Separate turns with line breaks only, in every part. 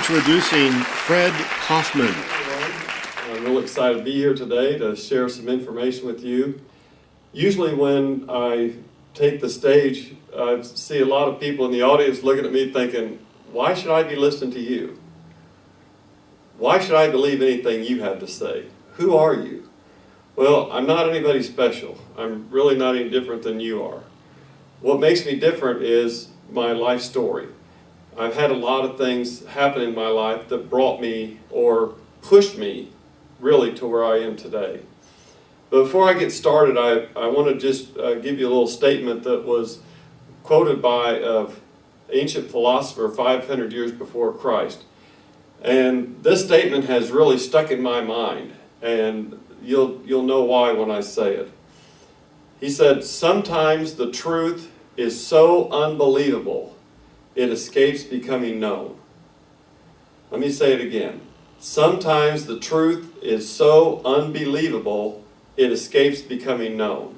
introducing Fred Kaufman.
I'm really excited to be here today to share some information with you. Usually when I take the stage, I see a lot of people in the audience looking at me thinking, why should I be listening to you? Why should I believe anything you have to say? Who are you? Well, I'm not anybody special. I'm really not any different than you are. What makes me different is my life story. I've had a lot of things happen in my life that brought me or pushed me really to where I am today. But before I get started, I want to just give you a little statement that was quoted by an ancient philosopher 500 years before Christ. And this statement has really stuck in my mind, and you'll know why when I say it. He said, "Sometimes the truth is so unbelievable it escapes becoming known." Let me say it again. Sometimes the truth is so unbelievable it escapes becoming known.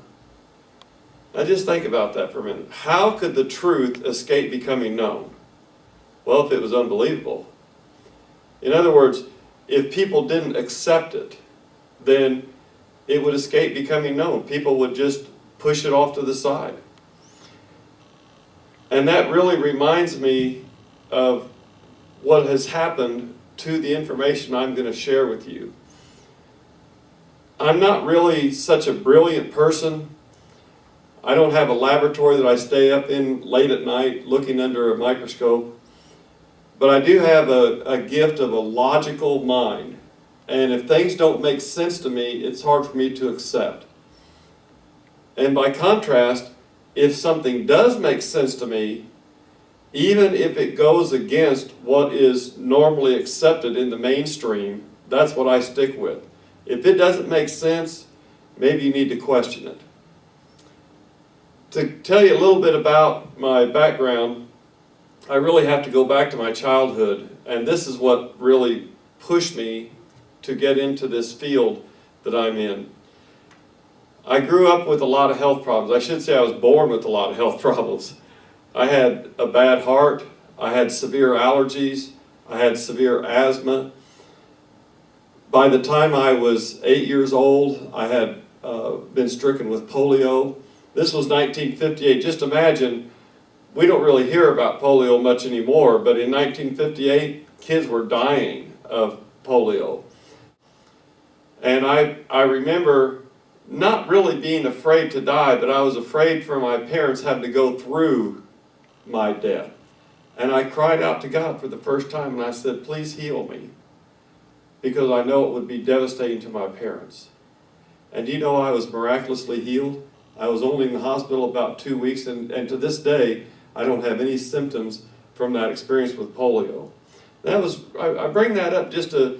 Now just think about that for a minute. How could the truth escape becoming known? Well, if it was unbelievable. In other words, if people didn't accept it, then it would escape becoming known. People would just push it off to the side. And that really reminds me of what has happened to the information I'm going to share with you. I'm not really such a brilliant person. I don't have a laboratory that I stay up in late at night looking under a microscope. But I do have a gift of a logical mind. And if things don't make sense to me, it's hard for me to accept. And by contrast, if something does make sense to me, even if it goes against what is normally accepted in the mainstream, that's what I stick with. If it doesn't make sense, maybe you need to question it. To tell you a little bit about my background, I really have to go back to my childhood, and this is what really pushed me to get into this field that I'm in. I grew up with a lot of health problems. I should say I was born with a lot of health problems. I had a bad heart, I had severe allergies, I had severe asthma. By the time I was 8 years old, I had been stricken with polio. This was 1958. Just imagine, we don't really hear about polio much anymore, but in 1958, kids were dying of polio. And I remember not really being afraid to die, but I was afraid for my parents having to go through my death. And I cried out to God for the first time, and I said, please heal me, because I know it would be devastating to my parents. And you know, I was miraculously healed. I was only in the hospital about 2 weeks, and to this day, I don't have any symptoms from that experience with polio. I bring that up just to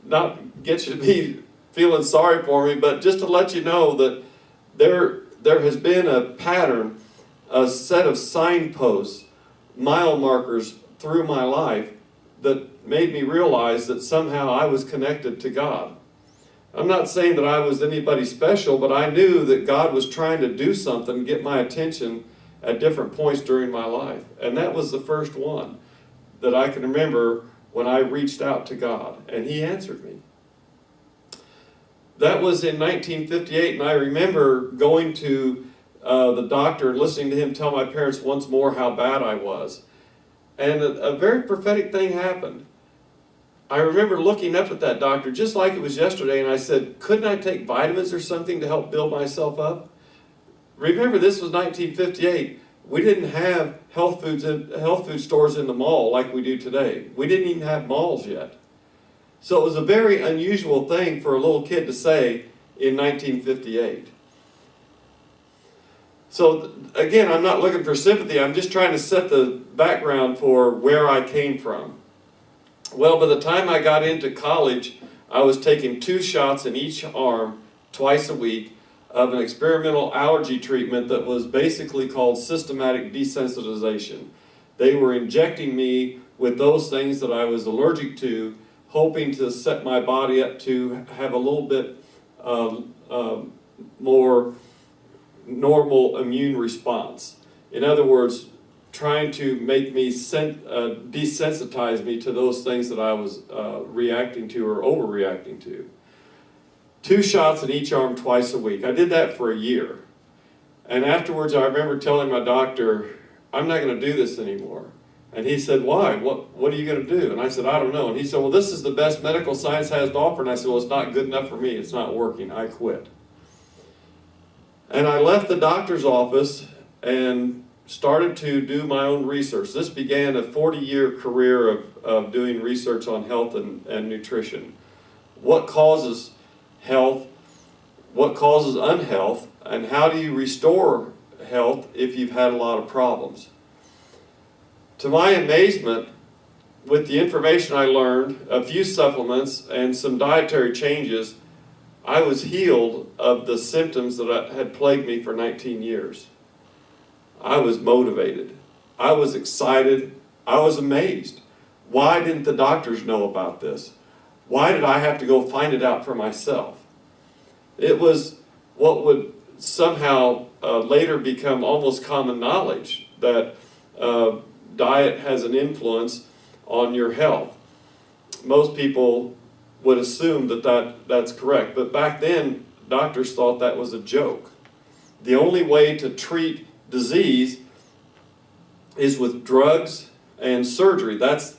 not get you to be feeling sorry for me, but just to let you know that there has been a pattern, a set of signposts, mile markers through my life that made me realize that somehow I was connected to God. I'm not saying that I was anybody special, but I knew that God was trying to do something, get my attention at different points during my life. And that was the first one that I can remember when I reached out to God, and He answered me. That was in 1958, and I remember going to the doctor and listening to him tell my parents once more how bad I was. And a very prophetic thing happened. I remember looking up at that doctor just like it was yesterday, and I said, couldn't I take vitamins or something to help build myself up? Remember, this was 1958. We didn't have health food stores in the mall like we do today. We didn't even have malls yet. So it was a very unusual thing for a little kid to say in 1958. So again, I'm not looking for sympathy. I'm just trying to set the background for where I came from. Well, by the time I got into college, I was taking 2 shots in each arm twice a week of an experimental allergy treatment that was basically called systematic desensitization. They were injecting me with those things that I was allergic to, hoping to set my body up to have a little bit more normal immune response. In other words, trying to make me desensitize me to those things that I was reacting to or overreacting to. 2 shots in each arm twice a week. I did that for a year. And afterwards, I remember telling my doctor, I'm not going to do this anymore. And he said, why? What are you going to do? And I said, I don't know. And he said, well, this is the best medical science has to offer. And I said, well, it's not good enough for me. It's not working. I quit. And I left the doctor's office and started to do my own research. This began a 40-year career of doing research on health and nutrition. What causes health? What causes unhealth? And how do you restore health if you've had a lot of problems? To my amazement, with the information I learned, a few supplements, and some dietary changes, I was healed of the symptoms that had plagued me for 19 years. I was motivated. I was excited. I was amazed. Why didn't the doctors know about this? Why did I have to go find it out for myself? It was what would somehow later become almost common knowledge that diet has an influence on your health. Most people would assume that's correct, but back then doctors thought that was a joke. The only way to treat disease is with drugs and surgery. That's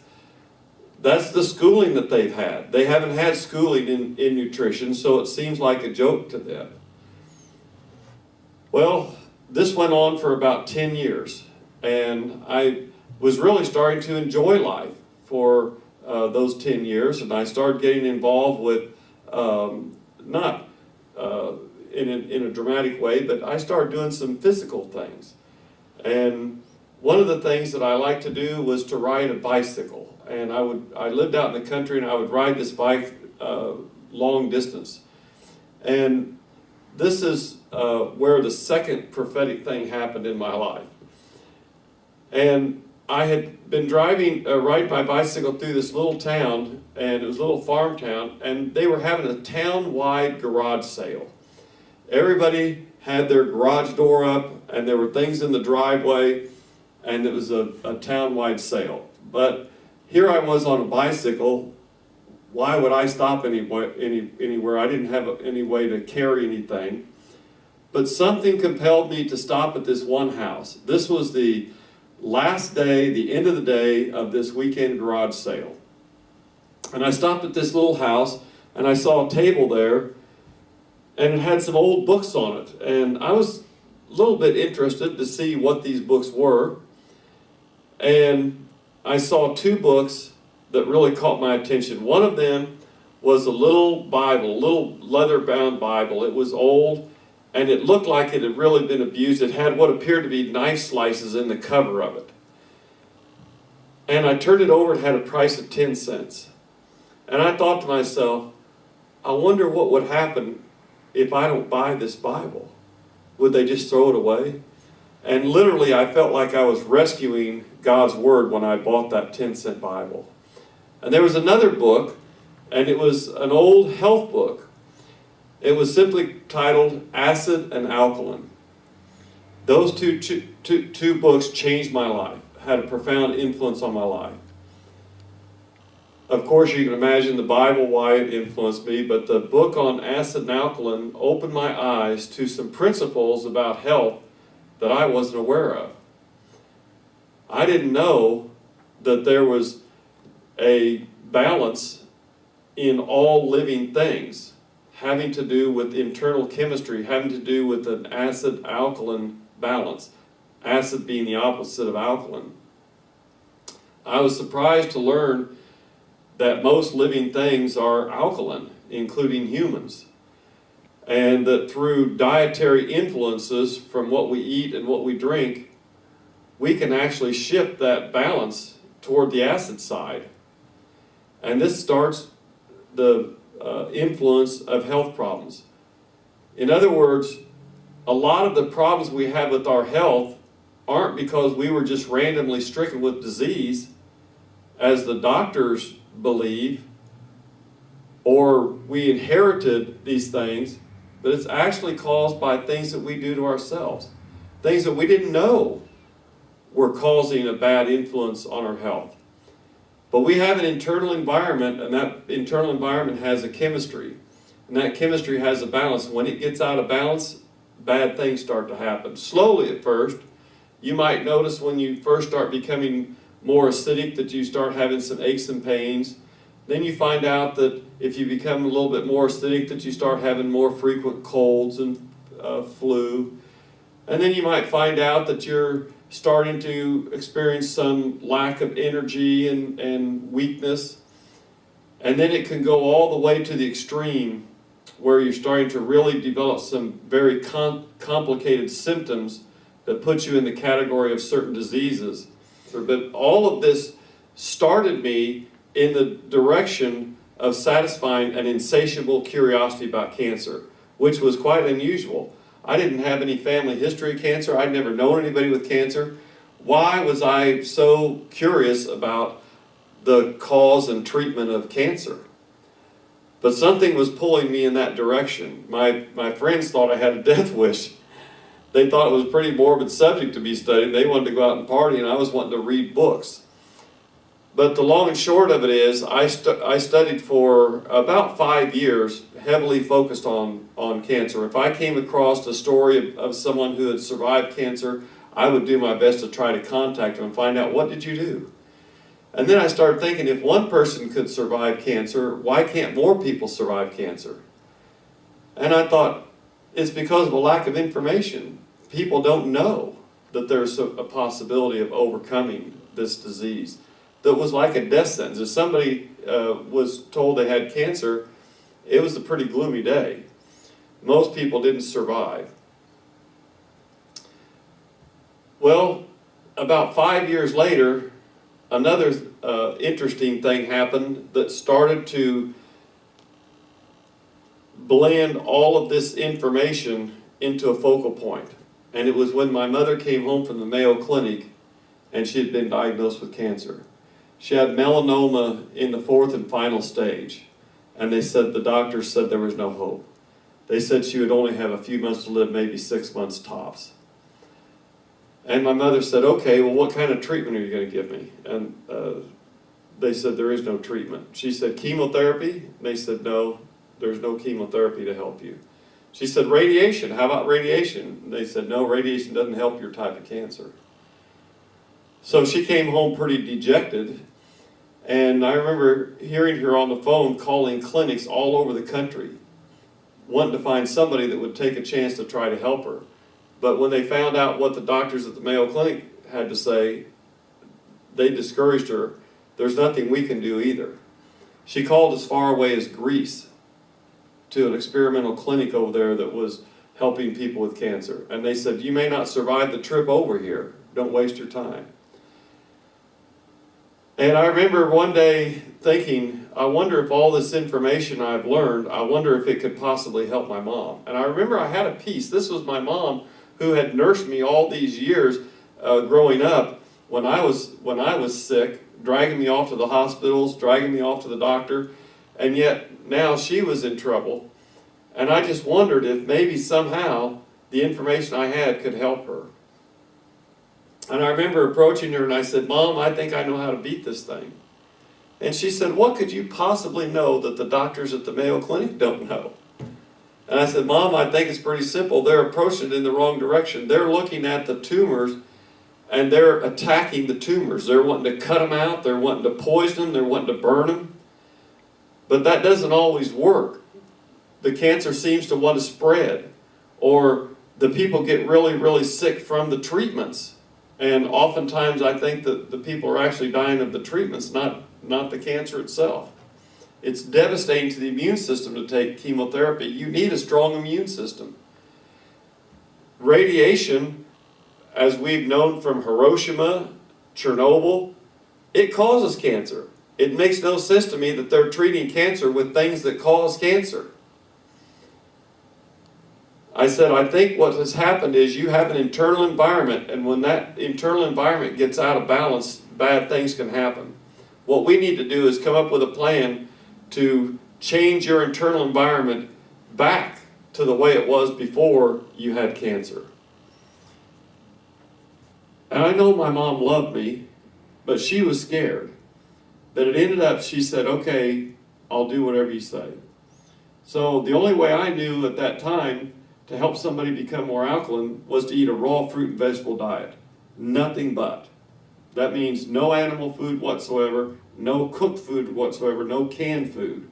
the schooling that they've had. They haven't had schooling in nutrition, so it seems like a joke to them. Well, this went on for about 10 years, and I was really starting to enjoy life for those 10 years, and I started getting involved with, not in a dramatic way, but I started doing some physical things. And one of the things that I liked to do was to ride a bicycle. And I lived out in the country, and I would ride this bike long distance. And this is where the second prophetic thing happened in my life. And I had been riding my bicycle through this little town, and it was a little farm town, and they were having a town-wide garage sale. Everybody had their garage door up, and there were things in the driveway, and it was a town-wide sale. But here I was on a bicycle. Why would I stop anywhere? I didn't have any way to carry anything. But something compelled me to stop at this one house. This was the last day, the end of the day of this weekend garage sale. And I stopped at this little house, and I saw a table there, and it had some old books on it. And I was a little bit interested to see what these books were. And I saw 2 books that really caught my attention. One of them was a little Bible, a little leather-bound Bible. It was old, and it looked like it had really been abused. It had what appeared to be knife slices in the cover of it. And I turned it over. It had a price of 10 cents. And I thought to myself, I wonder what would happen if I don't buy this Bible. Would they just throw it away? And literally, I felt like I was rescuing God's Word when I bought that 10-cent Bible. And there was another book, and it was an old health book. It was simply titled Acid and Alkaline. Those two books changed my life, had a profound influence on my life. Of course, you can imagine the Bible, why it influenced me, but the book on acid and alkaline opened my eyes to some principles about health that I wasn't aware of. I didn't know that there was a balance in all living things having to do with internal chemistry, having to do with an acid-alkaline balance, acid being the opposite of alkaline. I was surprised to learn that most living things are alkaline, including humans, and that through dietary influences from what we eat and what we drink, we can actually shift that balance toward the acid side. And this starts the influence of health problems. In other words, a lot of the problems we have with our health aren't because we were just randomly stricken with disease, as the doctors believe, or we inherited these things, but it's actually caused by things that we do to ourselves, things that we didn't know were causing a bad influence on our health. But we have an internal environment, and that internal environment has a chemistry. And that chemistry has a balance. When it gets out of balance, bad things start to happen. Slowly at first. You might notice when you first start becoming more acidic that you start having some aches and pains. Then you find out that if you become a little bit more acidic that you start having more frequent colds and flu. And then you might find out that you're starting to experience some lack of energy and weakness. And then it can go all the way to the extreme where you're starting to really develop some very complicated symptoms that put you in the category of certain diseases. But all of this started me in the direction of satisfying an insatiable curiosity about cancer, which was quite unusual. I didn't have any family history of cancer. I'd never known anybody with cancer. Why was I so curious about the cause and treatment of cancer? But something was pulling me in that direction. My friends thought I had a death wish. They thought it was a pretty morbid subject to be studied. They wanted to go out and party, and I was wanting to read books. But the long and short of it is, I studied for about 5 years, heavily focused on cancer. If I came across a story of someone who had survived cancer, I would do my best to try to contact them and find out, what did you do? And then I started thinking, if one person could survive cancer, why can't more people survive cancer? And I thought, it's because of a lack of information. People don't know that there's a possibility of overcoming this disease. That was like a death sentence. If somebody was told they had cancer, it was a pretty gloomy day. Most people didn't survive. Well, about 5 years later, another interesting thing happened that started to blend all of this information into a focal point. And it was when my mother came home from the Mayo Clinic and she had been diagnosed with cancer. She had melanoma in the 4th and final stage. And the doctors said there was no hope. They said she would only have a few months to live, maybe 6 months tops. And my mother said, okay, well, what kind of treatment are you going to give me? And they said, there is no treatment. She said, chemotherapy? And they said, no, there's no chemotherapy to help you. She said, radiation, how about radiation? And they said, no, radiation doesn't help your type of cancer. So she came home pretty dejected. And I remember hearing her on the phone calling clinics all over the country, wanting to find somebody that would take a chance to try to help her. But when they found out what the doctors at the Mayo Clinic had to say, they discouraged her. There's nothing we can do either. She called as far away as Greece to an experimental clinic over there that was helping people with cancer. And they said, you may not survive the trip over here. Don't waste your time. And I remember one day thinking, I wonder if all this information I've learned, I wonder if it could possibly help my mom. And I remember I had a piece. This was my mom who had nursed me all these years growing up when I was sick, dragging me off to the hospitals, dragging me off to the doctor, and yet now she was in trouble. And I just wondered if maybe somehow the information I had could help her. And I remember approaching her and I said, Mom, I think I know how to beat this thing. And she said, what could you possibly know that the doctors at the Mayo Clinic don't know? And I said, Mom, I think it's pretty simple. They're approaching it in the wrong direction. They're looking at the tumors and they're attacking the tumors. They're wanting to cut them out. They're wanting to poison them. They're wanting to burn them. But that doesn't always work. The cancer seems to want to spread, or the people get really, really sick from the treatments. And oftentimes I think that the people are actually dying of the treatments, not the cancer itself. It's devastating to the immune system to take chemotherapy. You need a strong immune system. Radiation, as we've known from Hiroshima, Chernobyl, it causes cancer. It makes no sense to me that they're treating cancer with things that cause cancer. I said, I think what has happened is you have an internal environment, and when that internal environment gets out of balance, bad things can happen. What we need to do is come up with a plan to change your internal environment back to the way it was before you had cancer. And I know my mom loved me, but she was scared. But it ended up, she said, okay, I'll do whatever you say. So the only way I knew at that time to help somebody become more alkaline was to eat a raw fruit and vegetable diet. Nothing but. That means no animal food whatsoever, no cooked food whatsoever, no canned food.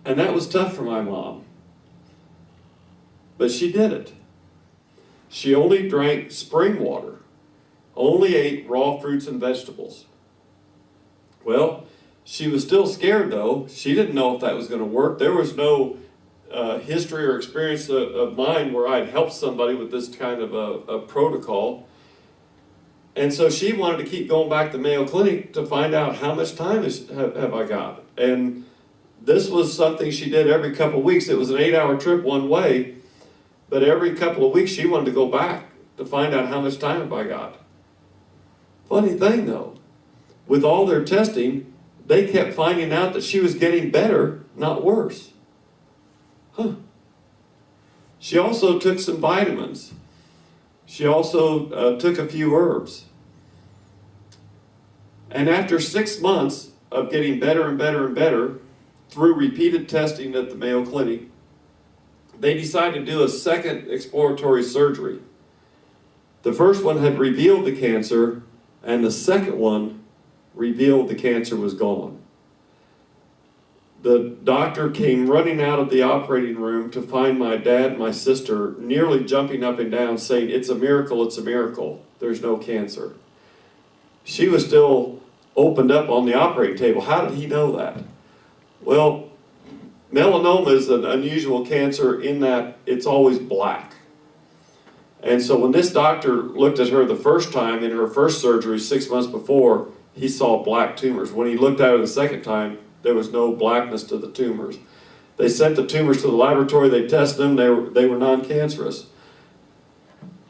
And that was tough for my mom. But she did it. She only drank spring water, only ate raw fruits and vegetables. Well, she was still scared though. She didn't know if that was going to work. There was no history or experience of mine where I'd helped somebody with this kind of a protocol. And so she wanted to keep going back to Mayo Clinic to find out how much time have I got. And this was something she did every couple of weeks. It was an 8-hour trip one way, but every couple of weeks she wanted to go back to find out how much time have I got. Funny thing though, with all their testing, they kept finding out that she was getting better, not worse. She also took some vitamins. She also took a few herbs. And after 6 months of getting better and better and better, through repeated testing at the Mayo Clinic, they decided to do a second exploratory surgery. The first one had revealed the cancer, and the second one revealed the cancer was gone. The doctor came running out of the operating room to find my dad and my sister nearly jumping up and down saying, it's a miracle, there's no cancer. She was still opened up on the operating table. How did he know that? Well, melanoma is an unusual cancer in that it's always black. And so when this doctor looked at her the first time in her first surgery 6 months before, he saw black tumors. When he looked at her the second time, there was no blackness to the tumors. They sent the tumors to the laboratory, they tested them, they were non-cancerous.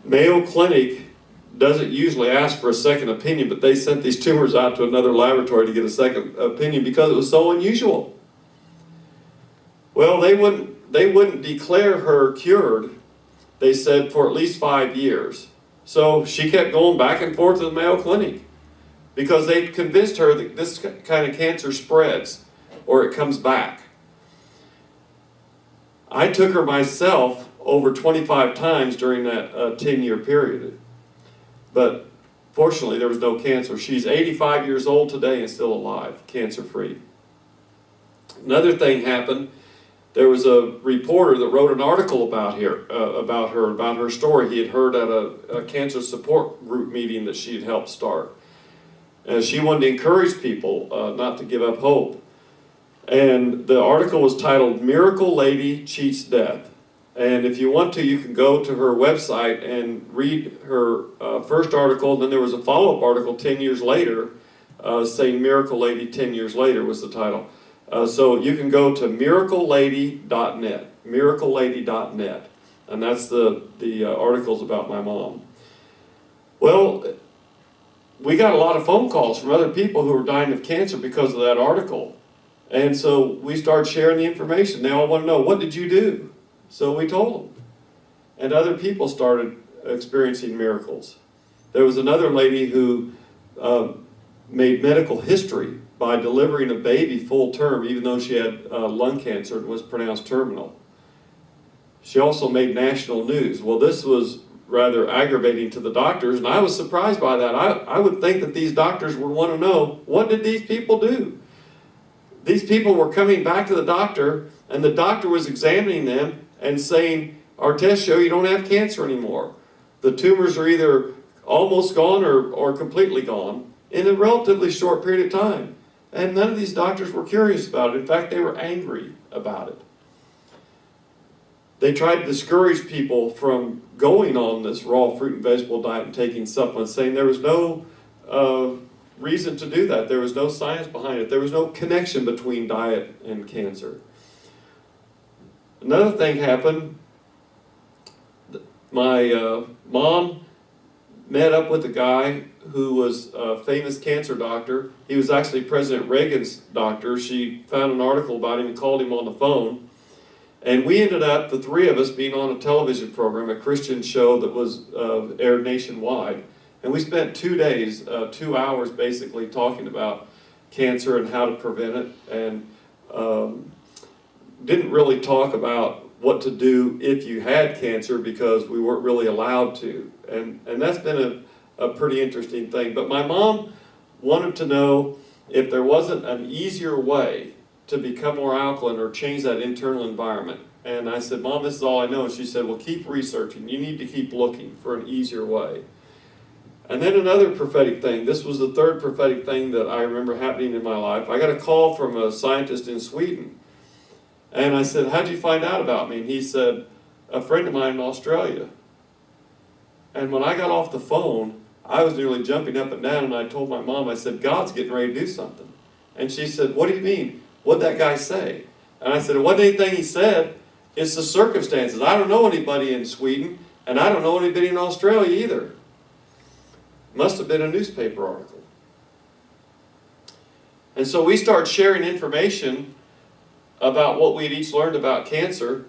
Mayo Clinic doesn't usually ask for a second opinion, but they sent these tumors out to another laboratory to get a second opinion because it was so unusual. Well, they wouldn't declare her cured, they said, for at least 5 years. So she kept going back and forth to the Mayo Clinic because they'd convinced her that this kind of cancer spreads or it comes back. I took her myself over 25 times during that 10-year period. But fortunately, there was no cancer. She's 85 years old today and still alive, cancer-free. Another thing happened. There was a reporter that wrote an article about her story. He had heard at a cancer support group meeting that she had helped start. And she wanted to encourage people not to give up hope. And the article was titled, Miracle Lady Cheats Death. And if you want to, you can go to her website and read her first article. And then there was a follow-up article 10 years later saying Miracle Lady 10 years later was the title. So you can go to miraclelady.net, miraclelady.net. And that's the articles about my mom. Well, we got a lot of phone calls from other people who were dying of cancer because of that article. And so we started sharing the information. They all want to know, what did you do? So we told them. And other people started experiencing miracles. There was another lady who made medical history by delivering a baby full term, even though she had lung cancer and was pronounced terminal. She also made national news. Well, this was rather aggravating to the doctors, and I was surprised by that. I would think that these doctors would want to know, what did these people do? These people were coming back to the doctor, and the doctor was examining them and saying, our tests show you don't have cancer anymore. The tumors are either almost gone or completely gone in a relatively short period of time. And none of these doctors were curious about it. In fact, they were angry about it. They tried to discourage people from going on this raw fruit and vegetable diet and taking supplements, saying there was no reason to do that. There was no science behind it. There was no connection between diet and cancer. Another thing happened. My mom met up with a guy who was a famous cancer doctor. He was actually President Reagan's doctor. She found an article about him and called him on the phone. And we ended up, the three of us, being on a television program, a Christian show that was aired nationwide. And we spent 2 days, 2 hours basically talking about cancer and how to prevent it, and didn't really talk about what to do if you had cancer because we weren't really allowed to. And that's been a pretty interesting thing. But my mom wanted to know if there wasn't an easier way to become more alkaline or change that internal environment. And I said, Mom, this is all I know. And she said, well, keep researching. You need to keep looking for an easier way. And then another prophetic thing. This was the third prophetic thing that I remember happening in my life. I got a call from a scientist in Sweden. And I said, how'd you find out about me? And he said, a friend of mine in Australia. And when I got off the phone, I was nearly jumping up and down, and I told my mom, I said, God's getting ready to do something. And she said, what do you mean? What'd that guy say? And I said, it wasn't anything he said. It's the circumstances. I don't know anybody in Sweden, and I don't know anybody in Australia either. Must have been a newspaper article. And so we started sharing information about what we'd each learned about cancer.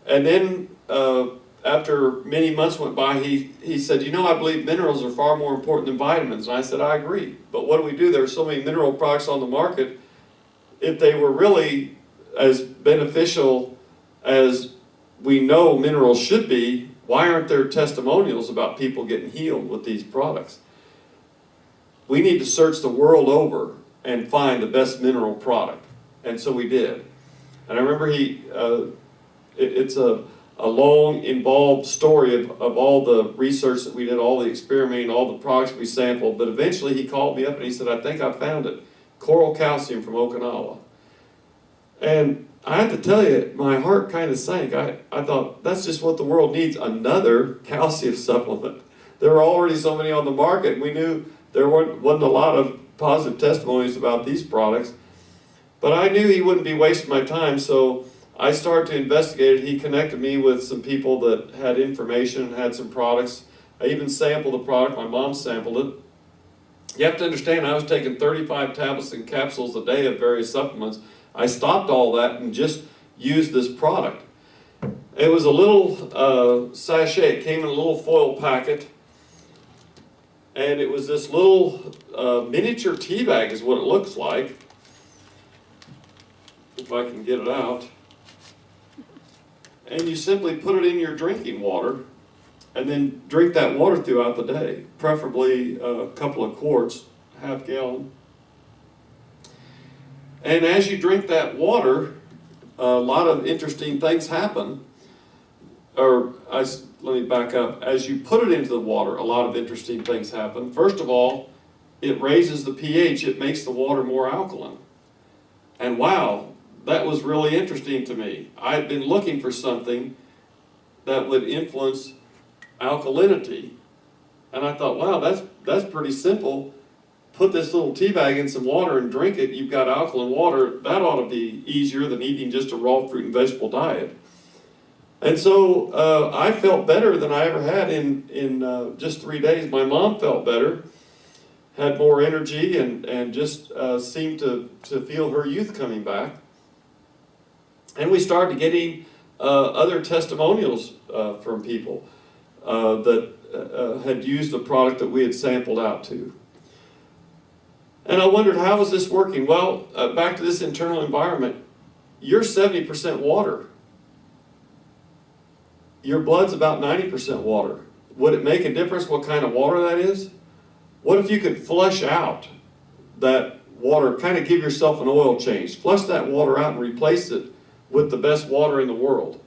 And then after many months went by, he said, you know, I believe minerals are far more important than vitamins. And I said, I agree. But what do we do? There are so many mineral products on the market. If they were really as beneficial as we know minerals should be, why aren't there testimonials about people getting healed with these products? We need to search the world over and find the best mineral product. And so we did. And I remember it's a long, involved story of all the research that we did, all the experimenting, all the products we sampled. But eventually he called me up and he said, I think I found it. Coral calcium from Okinawa. And I have to tell you, my heart kind of sank. I thought, that's just what the world needs, another calcium supplement. There were already so many on the market, and we knew there wasn't a lot of positive testimonies about these products. But I knew he wouldn't be wasting my time, so I started to investigate it. He connected me with some people that had information and had some products. I even sampled the product. My mom sampled it. You have to understand, I was taking 35 tablets and capsules a day of various supplements. I stopped all that and just used this product. It was a little sachet. It came in a little foil packet. And it was this little miniature tea bag is what it looks like. If I can get it out. And you simply put it in your drinking water and then drink that water throughout the day, preferably a couple of quarts, half gallon. And as you drink that water, a lot of interesting things happen. Let me back up. As you put it into the water, a lot of interesting things happen. First of all, it raises the pH. It makes the water more alkaline. And wow, that was really interesting to me. I had been looking for something that would influence alkalinity. And I thought, wow, that's pretty simple. Put this little tea bag in some water and drink it. You've got alkaline water. That ought to be easier than eating just a raw fruit and vegetable diet. And so I felt better than I ever had in just 3 days. My mom felt better, had more energy, and just seemed to feel her youth coming back. And we started getting other testimonials from people that had used the product that we had sampled out to. And I wondered, how is this working? Well, back to this internal environment. You're 70% water. Your blood's about 90% water. Would it make a difference what kind of water that is? What if you could flush out that water, kind of give yourself an oil change, flush that water out and replace it with the best water in the world?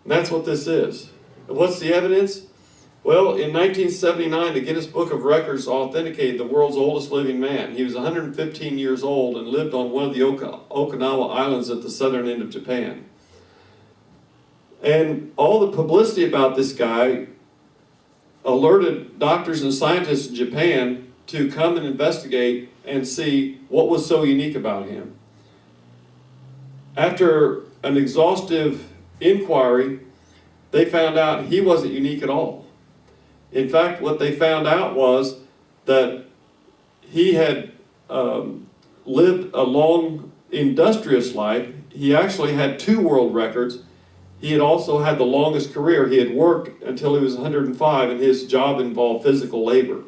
And that's what this is. And what's the evidence? Well, in 1979, the Guinness Book of Records authenticated the world's oldest living man. He was 115 years old and lived on one of the Okinawa Islands at the southern end of Japan. And all the publicity about this guy alerted doctors and scientists in Japan to come and investigate and see what was so unique about him. After an exhaustive inquiry, they found out he wasn't unique at all. In fact, what they found out was that he had lived a long, industrious life. he actually had 2 world records. He had also had the longest career. He had worked until he was 105, and his job involved physical labor.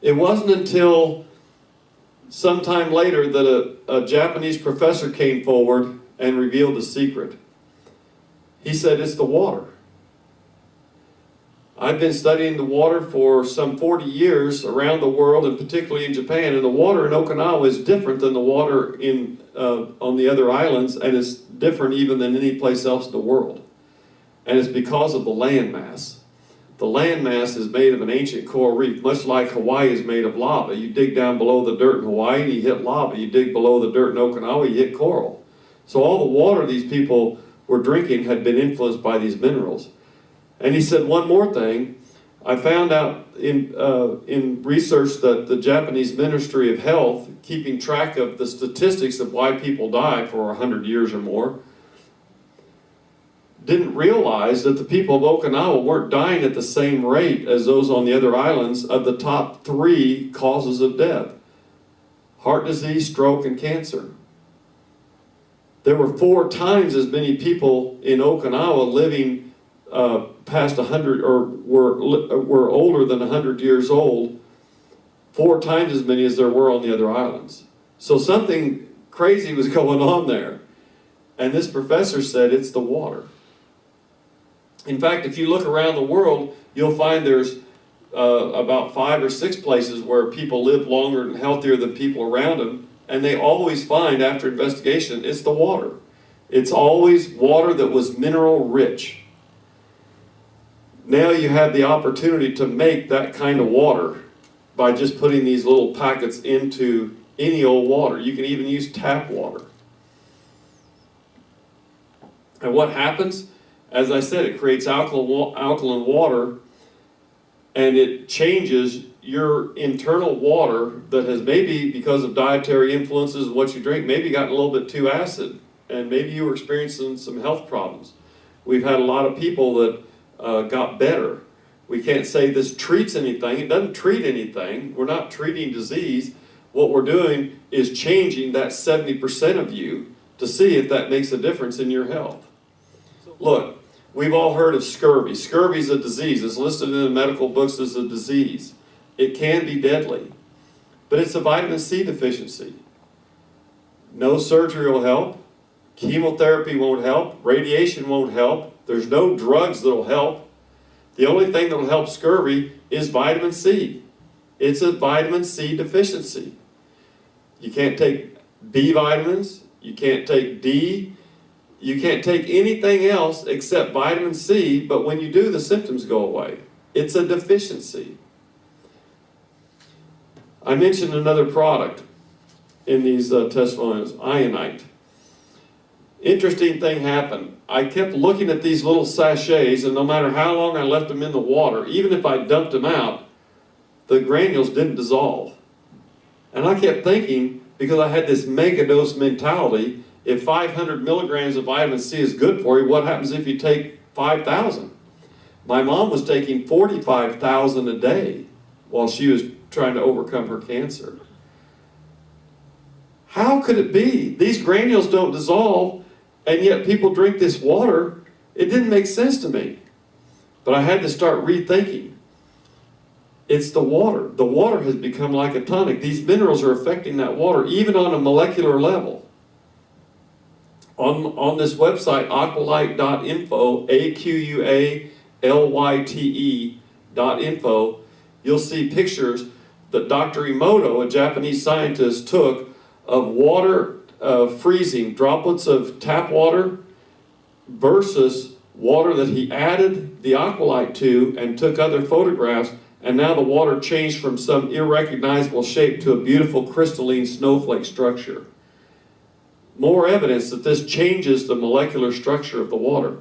It wasn't until sometime later that a Japanese professor came forward and revealed the secret. He said, it's the water. I've been studying the water for some 40 years around the world, and particularly in Japan, and the water in Okinawa is different than the water on the other islands, and it's different even than any place else in the world. And it's because of the land mass. The land mass is made of an ancient coral reef, much like Hawaii is made of lava. You dig down below the dirt in Hawaii and you hit lava. You dig below the dirt in Okinawa, you hit coral. So all the water these people were drinking had been influenced by these minerals. And he said one more thing. I found out in research that the Japanese Ministry of Health, keeping track of the statistics of why people die for 100 years or more, didn't realize that the people of Okinawa weren't dying at the same rate as those on the other islands of the top 3 causes of death: heart disease, stroke, and cancer. There were 4 times as many people in Okinawa living past 100, or were older than 100 years old, 4 times as many as there were on the other islands. So something crazy was going on there. And this professor said it's the water. In fact, if you look around the world, you'll find there's about 5 or 6 places where people live longer and healthier than people around them, and they always find, after investigation, it's the water. It's always water that was mineral rich. Now you have the opportunity to make that kind of water by just putting these little packets into any old water. You can even use tap water. And what happens? As I said, it creates alkaline water, and it changes your internal water that has maybe, because of dietary influences, what you drink, maybe gotten a little bit too acid, and maybe you were experiencing some health problems. We've had a lot of people that got better. We can't say this treats anything. It doesn't treat anything. We're not treating disease. What we're doing is changing that 70% of you to see if that makes a difference in your health. Look, we've all heard of scurvy. Scurvy is a disease. It's listed in the medical books as a disease. It can be deadly, but it's a vitamin C deficiency. No surgery will help. Chemotherapy won't help. Radiation won't help. There's no drugs that'll help. The only thing that'll help scurvy is vitamin C. It's a vitamin C deficiency. You can't take B vitamins. You can't take D. You can't take anything else except vitamin C, but when you do, the symptoms go away. It's a deficiency. I mentioned another product in these testimonials, ionite. Interesting thing happened. I kept looking at these little sachets, and no matter how long I left them in the water, even if I dumped them out, the granules didn't dissolve. And I kept thinking, because I had this mega dose mentality, if 500 milligrams of vitamin C is good for you, what happens if you take 5,000? My mom was taking 45,000 a day while she was trying to overcome her cancer. How could it be? These granules don't dissolve, and yet people drink this water. It didn't make sense to me. But I had to start rethinking. It's the water. The water has become like a tonic. These minerals are affecting that water, even on a molecular level. On this website, aqualyte.info, AQUALYTE.info, you'll see pictures that Dr. Emoto, a Japanese scientist, took of water freezing, droplets of tap water versus water that he added the aqualyte to and took other photographs, and now the water changed from some irrecognizable shape to a beautiful crystalline snowflake structure. More evidence that this changes the molecular structure of the water.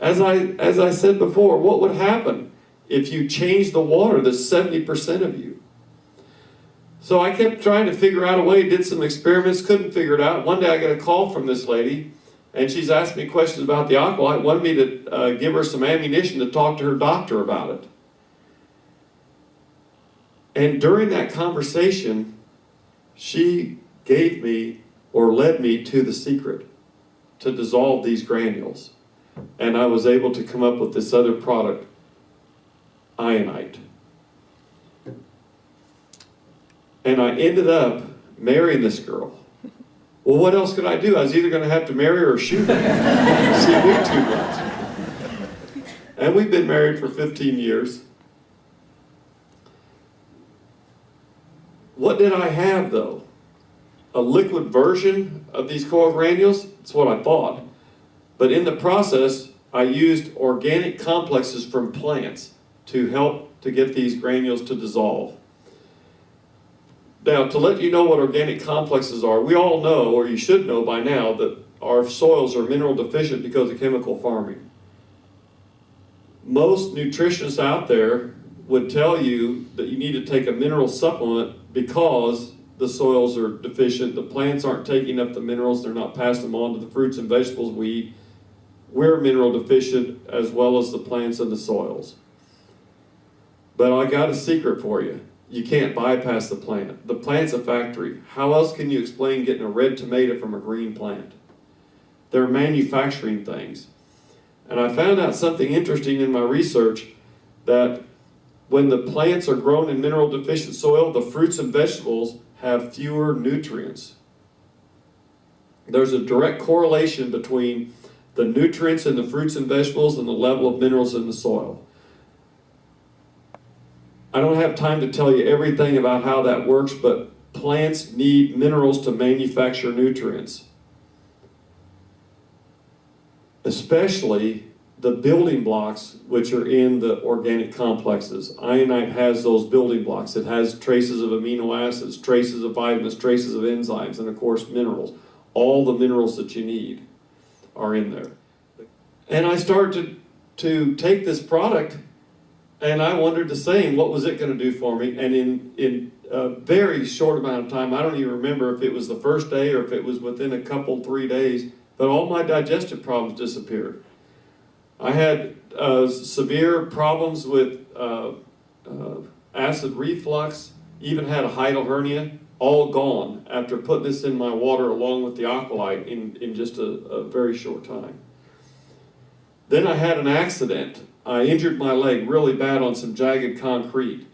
As I said before, what would happen if you change the water that's 70% of you? So I kept trying to figure out a way, did some experiments, couldn't figure it out. One day I got a call from this lady, and she's asked me questions about the aqualyte, wanted me to give her some ammunition to talk to her doctor about it. And during that conversation, she gave me or led me to the secret to dissolve these granules. And I was able to come up with this other product, ionite. And I ended up marrying this girl. Well, what else could I do? I was either going to have to marry her or shoot her. She knew too much. And we've been married for 15 years. What did I have, though? A liquid version of these coil granules? That's what I thought. But in the process, I used organic complexes from plants to help to get these granules to dissolve. Now, to let you know what organic complexes are, we all know, or you should know by now, that our soils are mineral deficient because of chemical farming. Most nutritionists out there would tell you that you need to take a mineral supplement because the soils are deficient, the plants aren't taking up the minerals, they're not passing them on to the fruits and vegetables we eat. We're mineral deficient as well as the plants and the soils. But I got a secret for you. You can't bypass the plant. The plant's a factory. How else can you explain getting a red tomato from a green plant? They're manufacturing things. And I found out something interesting in my research, that when the plants are grown in mineral deficient soil, the fruits and vegetables have fewer nutrients. There's a direct correlation between the nutrients in the fruits and vegetables and the level of minerals in the soil. I don't have time to tell you everything about how that works, but plants need minerals to manufacture nutrients. Especially the building blocks which are in the organic complexes. Ionite has those building blocks. It has traces of amino acids, traces of vitamins, traces of enzymes, and of course minerals. All the minerals that you need are in there. And I started to take this product, and I wondered the same, what was it going to do for me? And in a very short amount of time, I don't even remember if it was the first day or if it was within a couple, 3 days, but all my digestive problems disappeared. I had severe problems with acid reflux, even had a hiatal hernia, all gone after putting this in my water along with the Aqualite in just a very short time. Then I had an accident. I injured my leg really bad on some jagged concrete.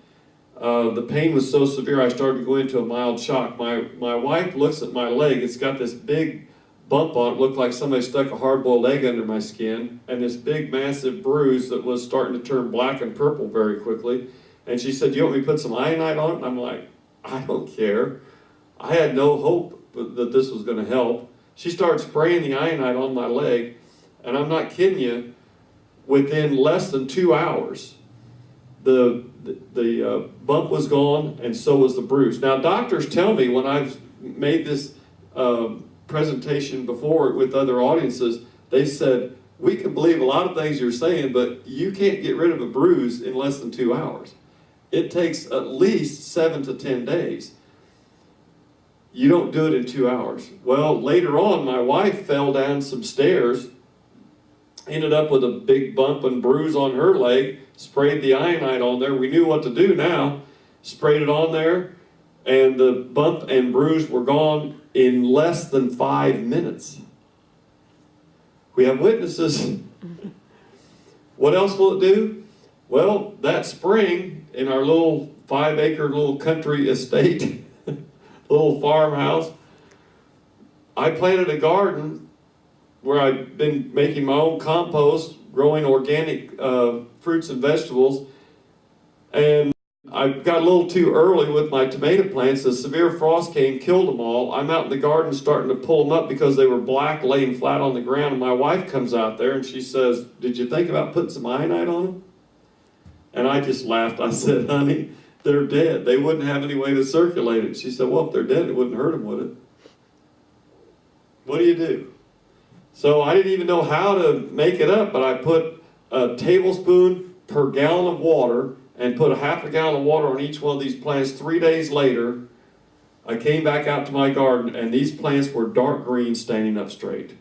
The pain was so severe I started to go into a mild shock. My wife looks at my leg. It's got this big bump on it, looked like somebody stuck a hard-boiled egg under my skin, and this big massive bruise that was starting to turn black and purple very quickly. And she said, "Do you want me to put some ionite on it?" And I'm like, "I don't care." I had no hope that this was going to help. She started spraying the ionite on my leg, and I'm not kidding you, within less than 2 hours, the bump was gone, and so was the bruise. Now, doctors tell me when I've made this presentation before with other audiences, they said, "We can believe a lot of things you're saying, but you can't get rid of a bruise in less than 2 hours. It takes at least 7 to 10 days. You don't do it in 2 hours." Well, later on, my wife fell down some stairs, ended up with a big bump and bruise on her leg, sprayed the ionite on there. We knew what to do now. Sprayed it on there, and the bump and bruise were gone in less than 5 minutes. We have witnesses. What else will it do? Well, that spring in our little 5-acre little country estate, little farmhouse, I planted a garden where I've been making my own compost, growing organic fruits and vegetables, and I got a little too early with my tomato plants. The severe frost came, killed them all. I'm out in the garden starting to pull them up because they were black, laying flat on the ground, and my wife comes out there and she says, "Did you think about putting some ionite on them?" And I just laughed. I said, "Honey, they're dead. They wouldn't have any way to circulate it." She said, "Well, if they're dead, it wouldn't hurt them, would it?" What do you do? So I didn't even know how to make it up, but I put a tablespoon per gallon of water and put a half a gallon of water on each one of these plants. 3 days later, I came back out to my garden, and these plants were dark green, standing up straight.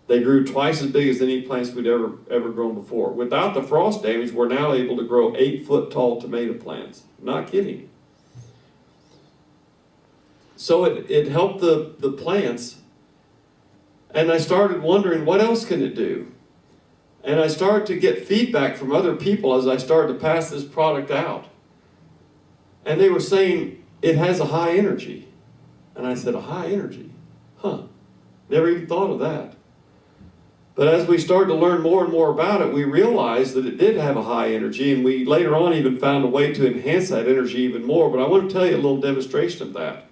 They grew twice as big as any plants we'd ever grown before. Without the frost damage, we're now able to grow 8-foot tall tomato plants. I'm not kidding. So it helped the plants. And I started wondering, what else can it do? And I started to get feedback from other people as I started to pass this product out. And they were saying, it has a high energy. And I said, a high energy? Huh, never even thought of that. But as we started to learn more and more about it, we realized that it did have a high energy, and we later on even found a way to enhance that energy even more. But I want to tell you a little demonstration of that.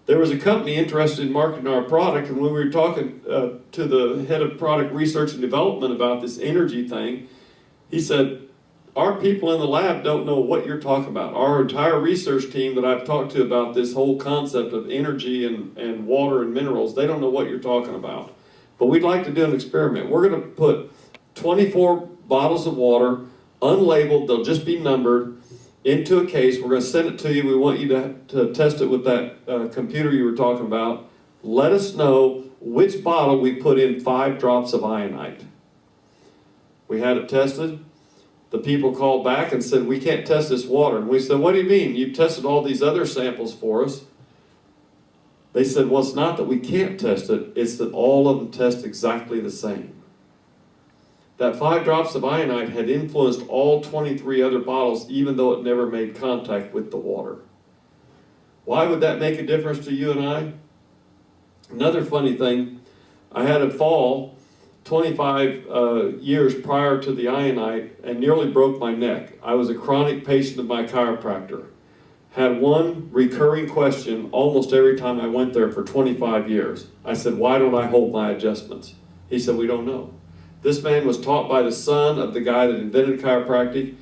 There was a company interested in marketing our product, and when we were talking to the head of product research and development about this energy thing, he said, our people in the lab don't know what you're talking about. Our entire research team that I've talked to about this whole concept of energy and water and minerals, they don't know what you're talking about. But we'd like to do an experiment. We're going to put 24 bottles of water, unlabeled, they'll just be numbered, into a case. We're going to send it to you. We want you to test it with that computer you were talking about. Let us know which bottle we put in 5 drops of ionite. We had it tested. The people called back and said, we can't test this water. And we said, what do you mean? You've tested all these other samples for us. They said, well, it's not that we can't test it, it's that all of them test exactly the same. That 5 drops of ionite had influenced all 23 other bottles, even though it never made contact with the water. Why would that make a difference to you and I? Another funny thing, I had a fall 25 years prior to the ionite and nearly broke my neck. I was a chronic patient of my chiropractor. Had one recurring question almost every time I went there for 25 years. I said, why don't I hold my adjustments? He said, we don't know. This man was taught by the son of the guy that invented chiropractic.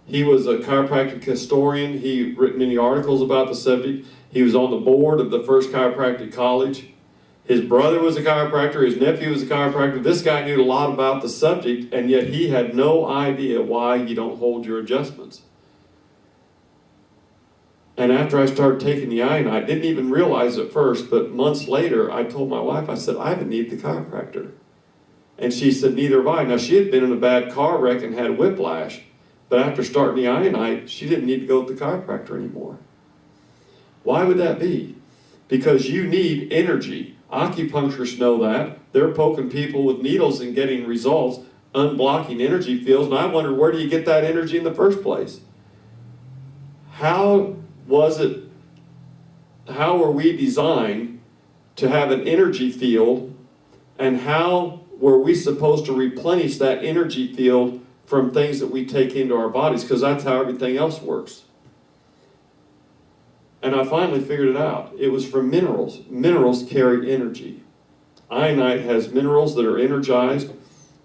He was a chiropractic historian. He written many articles about the subject. He was on the board of the first chiropractic college. His brother was a chiropractor. His nephew was a chiropractor. This guy knew a lot about the subject, and yet he had no idea why you don't hold your adjustments. And after I started taking the ionite, I didn't even realize at first, but months later, I told my wife, I said, I haven't needed the chiropractor. And she said, neither have I. Now, she had been in a bad car wreck and had whiplash, but after starting the ionite, she didn't need to go to the chiropractor anymore. Why would that be? Because you need energy. Acupuncturists know that. They're poking people with needles and getting results, unblocking energy fields, and I wondered, where do you get that energy in the first place? How were we designed to have an energy field, and how were we supposed to replenish that energy field from things that we take into our bodies? Because that's how everything else works. And I finally figured it out. It was from minerals. Minerals carry energy. Ionite has minerals that are energized.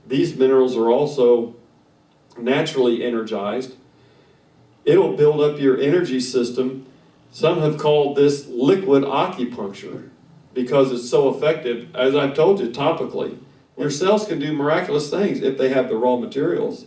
These minerals are also naturally energized. It'll build up your energy system. Some have called this liquid acupuncture because it's so effective. As I've told you, topically, your cells can do miraculous things if they have the raw materials.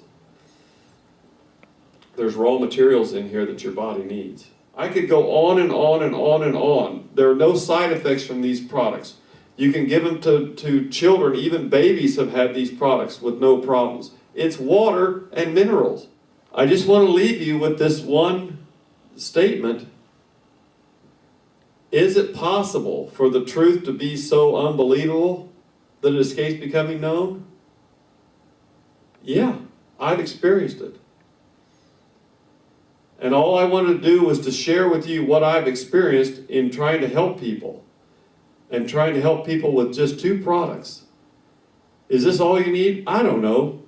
There's raw materials in here that your body needs. I could go on and on and on and on. There are no side effects from these products. You can give them to children. Even babies have had these products with no problems. It's water and minerals. I just want to leave you with this one statement. Is it possible for the truth to be so unbelievable that it escapes becoming known? Yeah, I've experienced it. And all I wanted to do was to share with you what I've experienced in trying to help people. And trying to help people with just 2 products. Is this all you need? I don't know.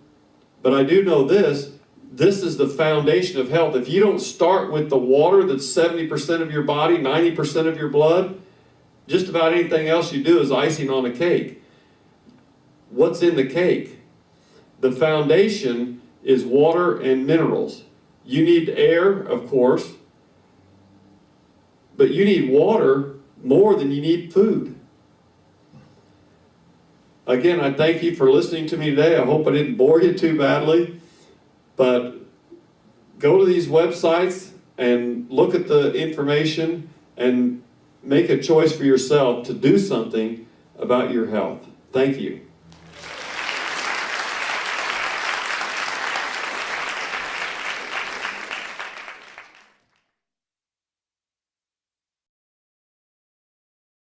But I do know this. This is the foundation of health. If you don't start with the water that's 70% of your body, 90% of your blood, just about anything else you do is icing on a cake. What's in the cake? The foundation is water and minerals. You need air, of course, but you need water more than you need food. Again, I thank you for listening to me today. I hope I didn't bore you too badly. But go to these websites and look at the information and make a choice for yourself to do something about your health. Thank you.